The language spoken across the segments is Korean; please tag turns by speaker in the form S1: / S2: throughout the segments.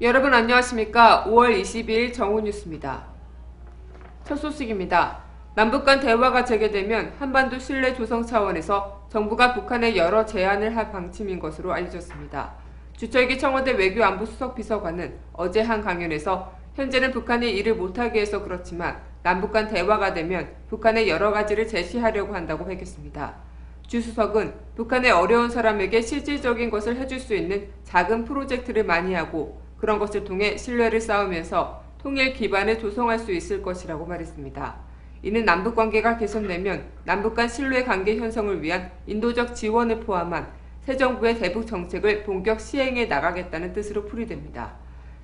S1: 여러분 안녕하십니까? 5월 22일 정오뉴스입니다. 첫 소식입니다. 남북 간 대화가 재개되면 한반도 신뢰 조성 차원에서 정부가 북한에 여러 제안을 할 방침인 것으로 알려졌습니다. 주철기 청와대 외교안보수석 비서관은 어제 한 강연에서 현재는 북한이 이를 못하게 해서 그렇지만 남북 간 대화가 되면 북한에 여러 가지를 제시하려고 한다고 밝혔습니다. 주 수석은 북한의 어려운 사람에게 실질적인 것을 해줄 수 있는 작은 프로젝트를 많이 하고 그런 것을 통해 신뢰를 쌓으면서 통일 기반을 조성할 수 있을 것이라고 말했습니다. 이는 남북관계가 개선되면 남북 간 신뢰 관계 형성을 위한 인도적 지원을 포함한 새 정부의 대북 정책을 본격 시행해 나가겠다는 뜻으로 풀이됩니다.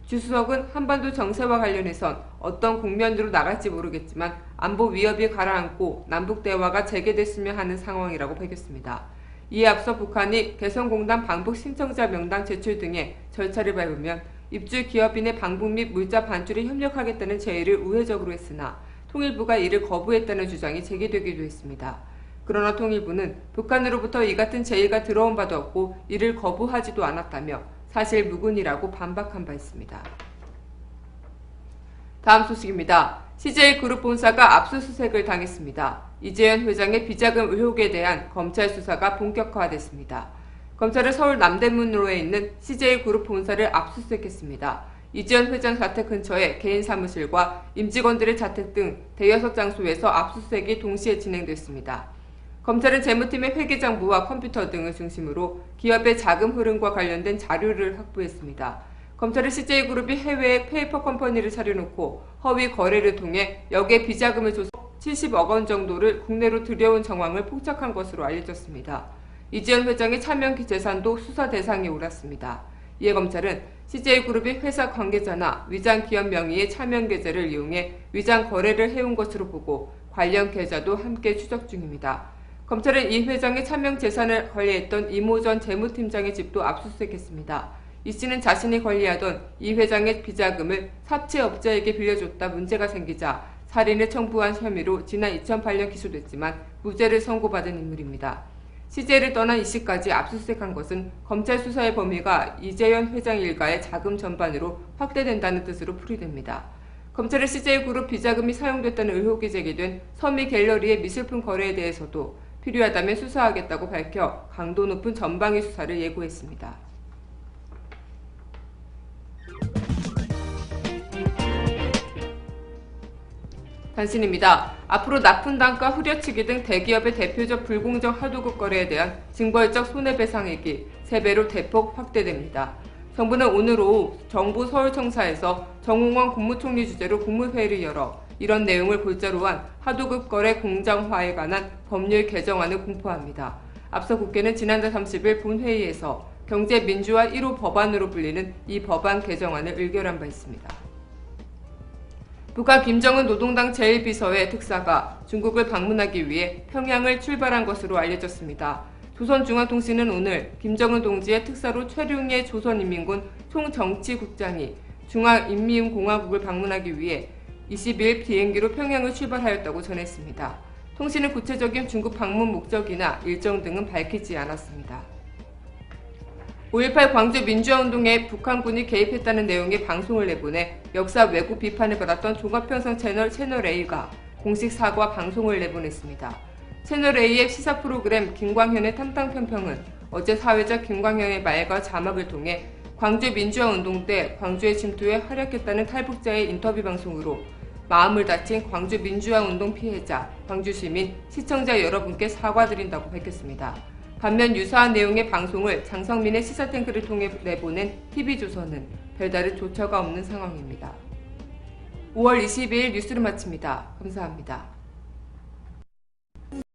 S1: 주 수석은 한반도 정세와 관련해선 어떤 국면으로 나갈지 모르겠지만 안보 위협이 가라앉고 남북 대화가 재개됐으면 하는 상황이라고 밝혔습니다. 이에 앞서 북한이 개성공단 방북 신청자 명단 제출 등의 절차를 밟으면 입주 기업인의 방북 및 물자 반출에 협력하겠다는 제의를 우회적으로 했으나 통일부가 이를 거부했다는 주장이 제기되기도 했습니다. 그러나 통일부는 북한으로부터 이 같은 제의가 들어온 바도 없고 이를 거부하지도 않았다며 사실 무근이라고 반박한 바 있습니다. 다음 소식입니다. CJ그룹 본사가 압수수색을 당했습니다. 이재현 회장의 비자금 의혹에 대한 검찰 수사가 본격화됐습니다. 검찰은 서울 남대문로에 있는 CJ그룹 본사를 압수수색했습니다. 이재현 회장 자택 근처에 개인 사무실과 임직원들의 자택 등 대여섯 장소에서 압수수색이 동시에 진행됐습니다. 검찰은 재무팀의 회계장부와 컴퓨터 등을 중심으로 기업의 자금 흐름과 관련된 자료를 확보했습니다. 검찰은 CJ그룹이 해외에 페이퍼 컴퍼니를 차려놓고 허위 거래를 통해 역의 비자금을 줘서 70억 원 정도를 국내로 들여온 정황을 포착한 것으로 알려졌습니다. 이재현 회장의 차명 재산도 수사 대상에 올랐습니다. 이에 검찰은 CJ그룹이 회사 관계자나 위장 기업 명의의 차명 계좌를 이용해 위장 거래를 해온 것으로 보고 관련 계좌도 함께 추적 중입니다. 검찰은 이 회장의 차명 재산을 관리했던 이모 전 재무팀장의 집도 압수수색했습니다. 이 씨는 자신이 관리하던 이 회장의 비자금을 사채업자에게 빌려줬다 문제가 생기자 살인을 청부한 혐의로 지난 2008년 기소됐지만 무죄를 선고받은 인물입니다. CJ를 떠난 이 씨까지 압수수색한 것은 검찰 수사의 범위가 이재현 회장 일가의 자금 전반으로 확대된다는 뜻으로 풀이됩니다. 검찰은 CJ그룹 비자금이 사용됐다는 의혹이 제기된 서미 갤러리의 미술품 거래에 대해서도 필요하다면 수사하겠다고 밝혀 강도 높은 전방위 수사를 예고했습니다. 단신입니다. 앞으로 납품 단가 후려치기 등 대기업의 대표적 불공정 하도급 거래에 대한 징벌적 손해배상액이 3배로 대폭 확대됩니다. 정부는 오늘 오후 정부 서울청사에서 정홍원 국무총리 주재로 국무회의를 열어 이런 내용을 골자로 한 하도급 거래 공정화에 관한 법률 개정안을 공포합니다. 앞서 국회는 지난달 30일 본회의에서 경제민주화 1호 법안으로 불리는 이 법안 개정안을 의결한 바 있습니다. 북한 김정은 노동당 제1비서의 특사가 중국을 방문하기 위해 평양을 출발한 것으로 알려졌습니다. 조선중앙통신은 오늘 김정은 동지의 특사로 최룡해 조선인민군 총정치국장이 중화인민공화국을 방문하기 위해 22일 비행기로 평양을 출발하였다고 전했습니다. 통신은 구체적인 중국 방문 목적이나 일정 등은 밝히지 않았습니다. 5.18 광주 민주화운동에 북한군이 개입했다는 내용의 방송을 내보내 역사 왜곡 비판을 받았던 종합편성 채널A가 공식 사과 방송을 내보냈습니다. 채널A의 시사 프로그램 김광현의 탐탐평평은 어제 사회자 김광현의 말과 자막을 통해 광주 민주화운동 때 광주의 침투에 활약했다는 탈북자의 인터뷰 방송으로 마음을 다친 광주 민주화운동 피해자, 광주시민, 시청자 여러분께 사과드린다고 밝혔습니다. 반면 유사한 내용의 방송을 장성민의 시사탱크를 통해 내보낸 TV조선은 별다른 조처가 없는 상황입니다. 5월 22일 뉴스를 마칩니다. 감사합니다.